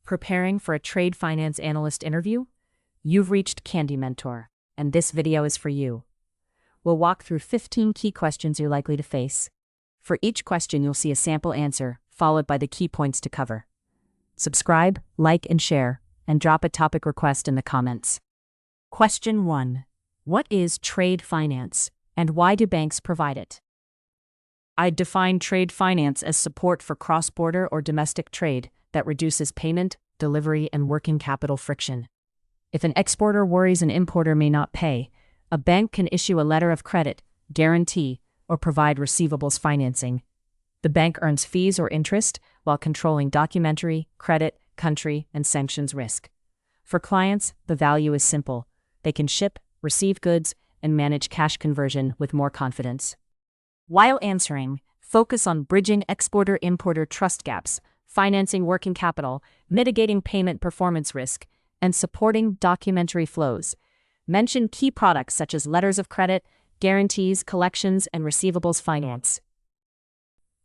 Preparing for a trade finance analyst interview? You've reached Candy Mentor, and this video is for you. We'll walk through 15 key questions you're likely to face. For each question, you'll see a sample answer, followed by the key points to cover. Subscribe, like, and share, and drop a topic request in the comments. Question 1. What is trade finance, and why do banks provide it? I'd define trade finance as support for cross-border or domestic trade that reduces payment, delivery, and working capital friction. If an exporter worries an importer may not pay, a bank can issue a letter of credit, guarantee, or provide receivables financing. The bank earns fees or interest while controlling documentary, credit, country, and sanctions risk. For clients, the value is simple. They can ship, receive goods, and manage cash conversion with more confidence. While answering, focus on bridging exporter-importer trust gaps, financing working capital, mitigating payment performance risk, and supporting documentary flows. Mention key products such as letters of credit, guarantees, collections, and receivables finance.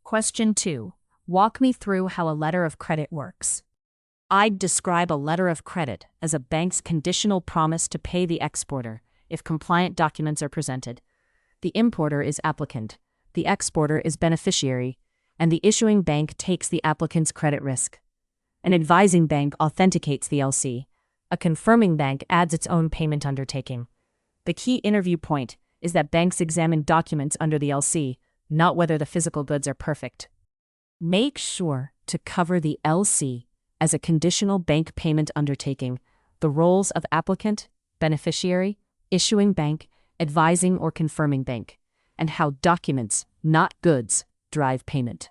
Question 2. Walk me through how a letter of credit works. I'd describe a letter of credit as a bank's conditional promise to pay the exporter if compliant documents are presented. The importer is applicant, the exporter is beneficiary, and the issuing bank takes the applicant's credit risk. An advising bank authenticates the LC. A confirming bank adds its own payment undertaking. The key interview point is that banks examine documents under the LC, not whether the physical goods are perfect. Make sure to cover the LC as a conditional bank payment undertaking, the roles of applicant, beneficiary, issuing bank, advising or confirming bank, and how documents, not goods, drive payment.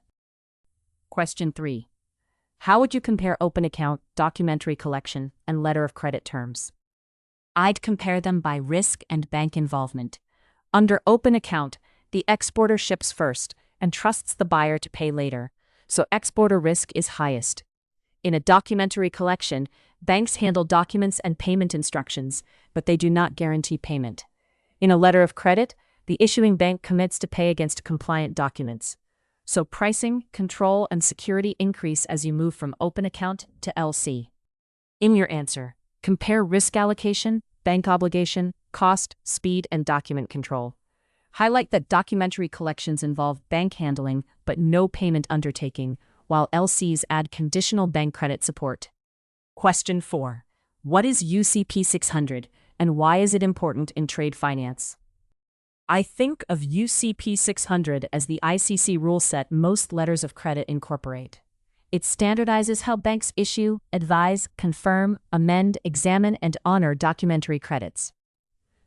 Question 3. How would you compare open account, documentary collection, and letter of credit terms? I'd compare them by risk and bank involvement. Under open account, the exporter ships first and trusts the buyer to pay later, so exporter risk is highest. In a documentary collection, banks handle documents and payment instructions, but they do not guarantee payment. In a letter of credit, the issuing bank commits to pay against compliant documents. So pricing, control, and security increase as you move from open account to LC. In your answer, compare risk allocation, bank obligation, cost, speed, and document control. Highlight that documentary collections involve bank handling but no payment undertaking, while LCs add conditional bank credit support. Question 4. What is UCP 600, and why is it important in trade finance? I think of UCP 600 as the ICC rule set most letters of credit incorporate. It standardizes how banks issue, advise, confirm, amend, examine, and honor documentary credits.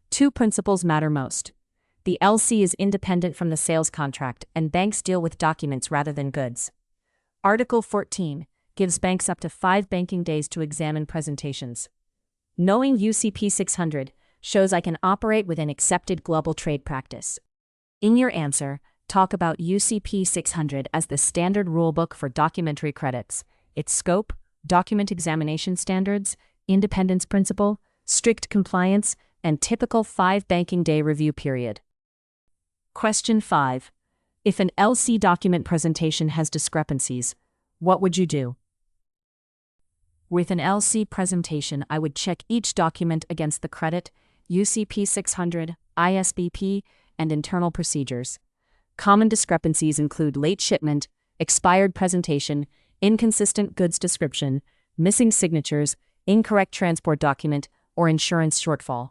Two principles matter most. The LC is independent from the sales contract, and banks deal with documents rather than goods. Article 14 gives banks up to 5 banking days to examine presentations. Knowing UCP 600 shows I can operate within accepted global trade practice. In your answer, talk about UCP 600 as the standard rulebook for documentary credits, its scope, document examination standards, independence principle, strict compliance, and typical 5 banking day review period. Question 5. If an LC document presentation has discrepancies, what would you do? With an LC presentation, I would check each document against the credit, UCP 600, ISBP, and internal procedures. Common discrepancies include late shipment, expired presentation, inconsistent goods description, missing signatures, incorrect transport document, or insurance shortfall.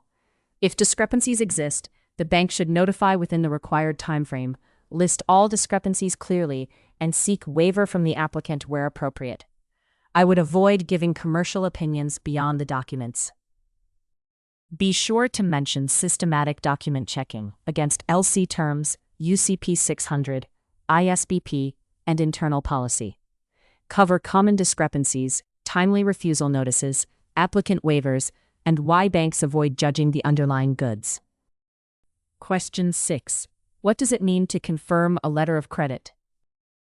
If discrepancies exist, the bank should notify within the required timeframe, list all discrepancies clearly, and seek waiver from the applicant where appropriate. I would avoid giving commercial opinions beyond the documents. Be sure to mention systematic document checking against LC terms, UCP 600, ISBP, and internal policy. Cover common discrepancies, timely refusal notices, applicant waivers, and why banks avoid judging the underlying goods. Question 6. What does it mean to confirm a letter of credit?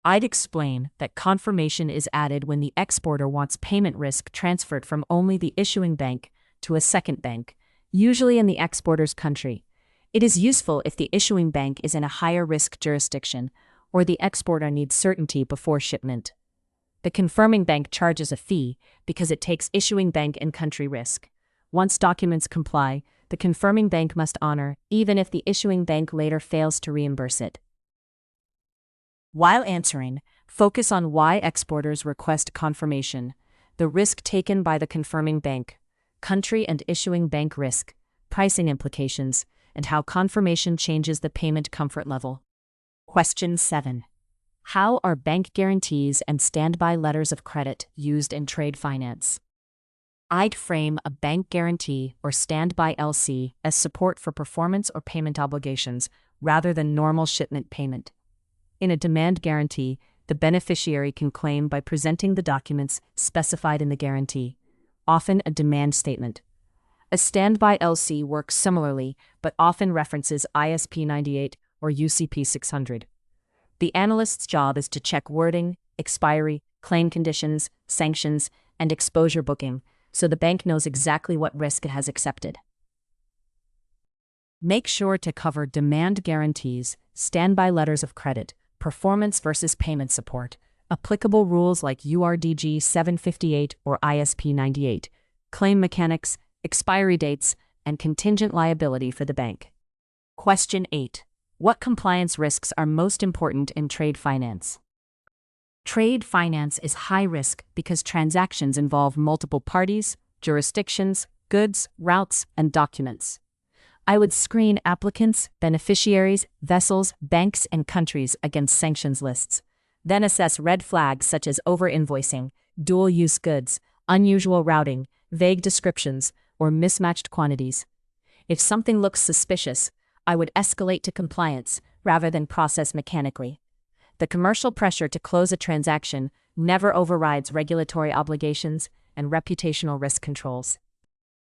I'd explain that confirmation is added when the exporter wants payment risk transferred from only the issuing bank to a second bank, usually in the exporter's country. It is useful if the issuing bank is in a higher risk jurisdiction or the exporter needs certainty before shipment. The confirming bank charges a fee because it takes issuing bank and country risk. Once documents comply, the confirming bank must honor, even if the issuing bank later fails to reimburse it. While answering, focus on why exporters request confirmation, the risk taken by the confirming bank, country and issuing bank risk, pricing implications, and how confirmation changes the payment comfort level. Question 7. How are bank guarantees and standby letters of credit used in trade finance? I'd frame a bank guarantee or standby LC as support for performance or payment obligations rather than normal shipment payment. In a demand guarantee, the beneficiary can claim by presenting the documents specified in the guarantee, often a demand statement. A standby LC works similarly, but often references ISP 98 or UCP 600. The analyst's job is to check wording, expiry, claim conditions, sanctions, and exposure booking, so the bank knows exactly what risk it has accepted. Make sure to cover demand guarantees, standby letters of credit, performance versus payment support, applicable rules like URDG 758 or ISP 98, claim mechanics, expiry dates, and contingent liability for the bank. Question 8. What compliance risks are most important in trade finance? Trade finance is high risk because transactions involve multiple parties, jurisdictions, goods, routes, and documents. I would screen applicants, beneficiaries, vessels, banks, and countries against sanctions lists. Then assess red flags such as over-invoicing, dual-use goods, unusual routing, vague descriptions, or mismatched quantities. If something looks suspicious, I would escalate to compliance rather than process mechanically. The commercial pressure to close a transaction never overrides regulatory obligations and reputational risk controls.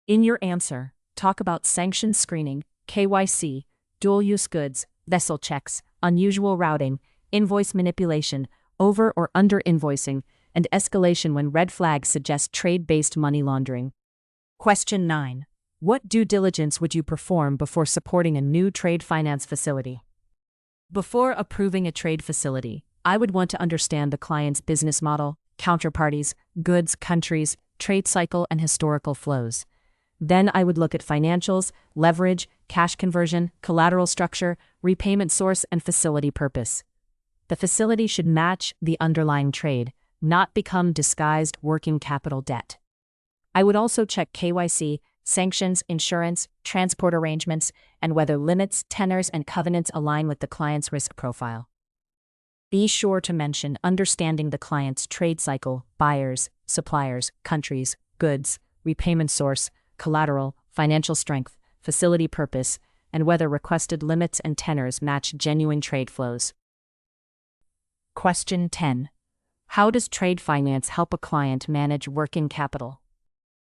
In your answer, talk about sanctions screening, KYC, dual-use goods, vessel checks, unusual routing, invoice manipulation, over or under invoicing, and escalation when red flags suggest trade-based money laundering. Question 9. What due diligence would you perform before supporting a new trade finance facility? Before approving a trade facility, I would want to understand the client's business model, counterparties, goods, countries, trade cycle, and historical flows. Then I would look at financials, leverage, cash conversion, collateral structure, repayment source, and facility purpose. The facility should match the underlying trade, not become disguised working capital debt. I would also check KYC, sanctions, insurance, transport arrangements, and whether limits, tenors, and covenants align with the client's risk profile. Be sure to mention understanding the client's trade cycle, buyers, suppliers, countries, goods, repayment source, collateral, financial strength, facility purpose, and whether requested limits and tenors match genuine trade flows. Question 10. How does trade finance help a client manage working capital?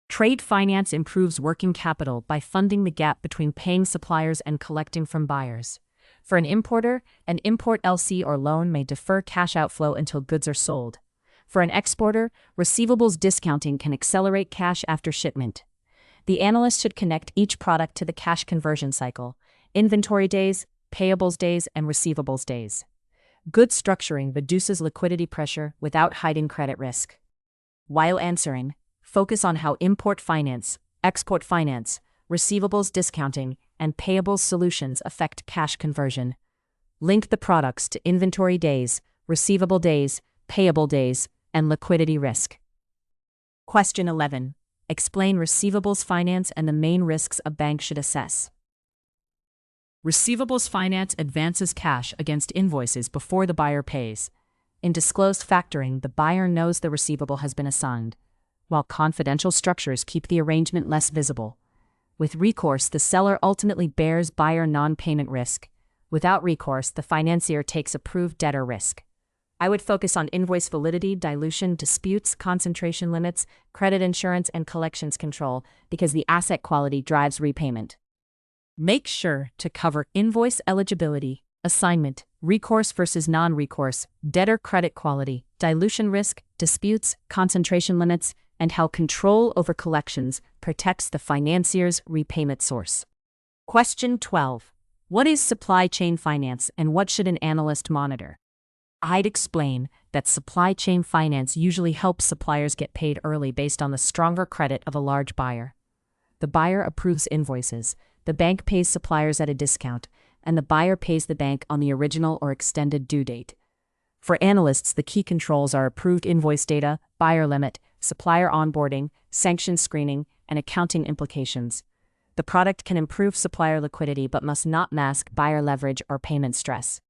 Trade finance improves working capital by funding the gap between paying suppliers and collecting from buyers. For an importer, an import LC or loan may defer cash outflow until goods are sold. For an exporter, receivables discounting can accelerate cash after shipment. The analyst should connect each product to the cash conversion cycle, inventory days, payables days, and receivables days. Good structuring reduces liquidity pressure without hiding credit risk. While answering, focus on how import finance, export finance, receivables discounting, and payables solutions affect cash conversion. Link the products to inventory days, receivable days, payable days, and liquidity risk. Question 11. Explain receivables finance and the main risks a bank should assess. Receivables finance advances cash against invoices before the buyer pays. In disclosed factoring, the buyer knows the receivable has been assigned, while confidential structures keep the arrangement less visible. With recourse, the seller ultimately bears buyer non-payment risk. Without recourse, the financier takes approved debtor risk. I would focus on invoice validity, dilution, disputes, concentration limits, credit insurance, and collections control because the asset quality drives repayment. Make sure to cover invoice eligibility, assignment, recourse versus non-recourse, debtor credit quality, dilution risk, disputes, concentration limits, and how control over collections protects the financier's repayment source. Question 12. What is supply chain finance and what should an analyst monitor? I'd explain that supply chain finance usually helps suppliers get paid early based on the stronger credit of a large buyer. The buyer approves invoices, the bank pays suppliers at a discount, and the buyer pays the bank on the original or extended due date. For analysts, the key controls are approved invoice data, buyer limit, supplier onboarding, sanction screening, and accounting implications. The product can improve supplier liquidity but must not mask buyer leverage or payment stress.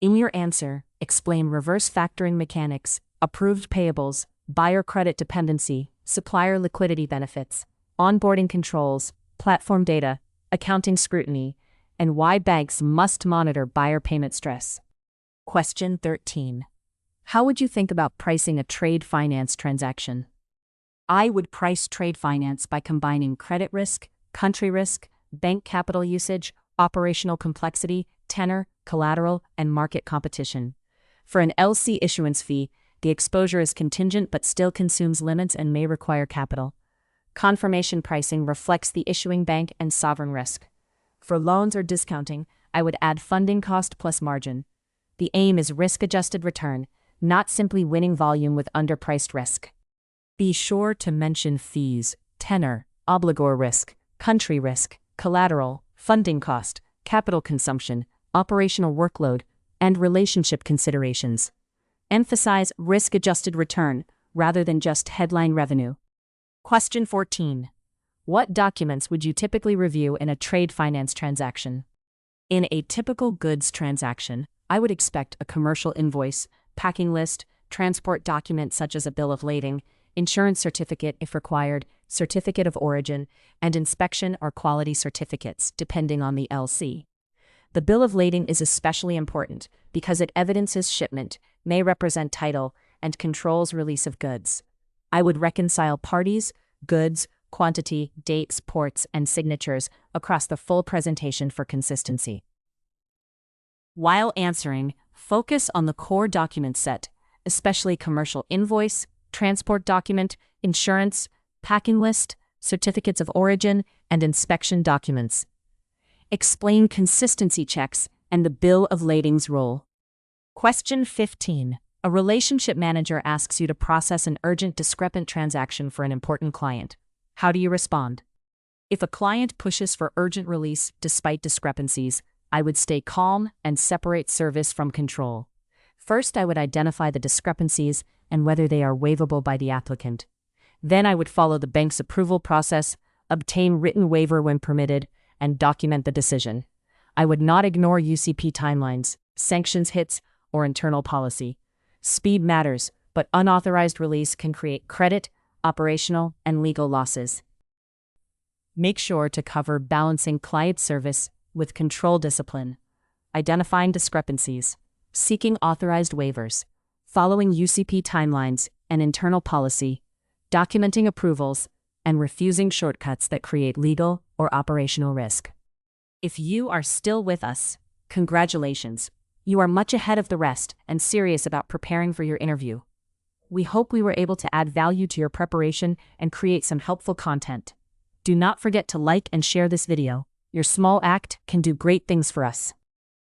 In your answer, explain reverse factoring mechanics, approved payables, buyer credit dependency, supplier liquidity benefits, onboarding controls, platform data, accounting scrutiny, and why banks must monitor buyer payment stress. Question 13. How would you think about pricing a trade finance transaction? I would price trade finance by combining credit risk, country risk, bank capital usage, operational complexity, tenor, collateral, and market competition. For an LC issuance fee, the exposure is contingent but still consumes limits and may require capital. Confirmation pricing reflects the issuing bank and sovereign risk. For loans or discounting, I would add funding cost plus margin. The aim is risk-adjusted return, not simply winning volume with underpriced risk. Be sure to mention fees, tenor, obligor risk, country risk, collateral, funding cost, capital consumption, operational workload, and relationship considerations. Emphasize risk-adjusted return rather than just headline revenue. Question 14. What documents would you typically review in a trade finance transaction? In a typical goods transaction, I would expect a commercial invoice, packing list, transport document such as a bill of lading, insurance certificate if required, certificate of origin, and inspection or quality certificates, depending on the LC. The bill of lading is especially important because it evidences shipment, may represent title, and controls release of goods. I would reconcile parties, goods, quantity, dates, ports, and signatures across the full presentation for consistency. While answering, focus on the core document set, especially commercial invoice, transport document, insurance, packing list, certificates of origin, and inspection documents. Explain consistency checks and the bill of lading's role. Question 15. A relationship manager asks you to process an urgent discrepant transaction for an important client. How do you respond? If a client pushes for urgent release despite discrepancies, I would stay calm and separate service from control. First, I would identify the discrepancies and whether they are waivable by the applicant. Then I would follow the bank's approval process, obtain written waiver when permitted, and document the decision. I would not ignore UCP timelines, sanctions hits, or internal policy. Speed matters, but unauthorized release can create credit, operational, and legal losses. Make sure to cover balancing client service with control discipline, identifying discrepancies, seeking authorized waivers, following UCP timelines and internal policy, documenting approvals, and refusing shortcuts that create legal or operational risk. If you are still with us, congratulations. You are much ahead of the rest and serious about preparing for your interview. We hope we were able to add value to your preparation and create some helpful content. Do not forget to like and share this video. Your small act can do great things for us.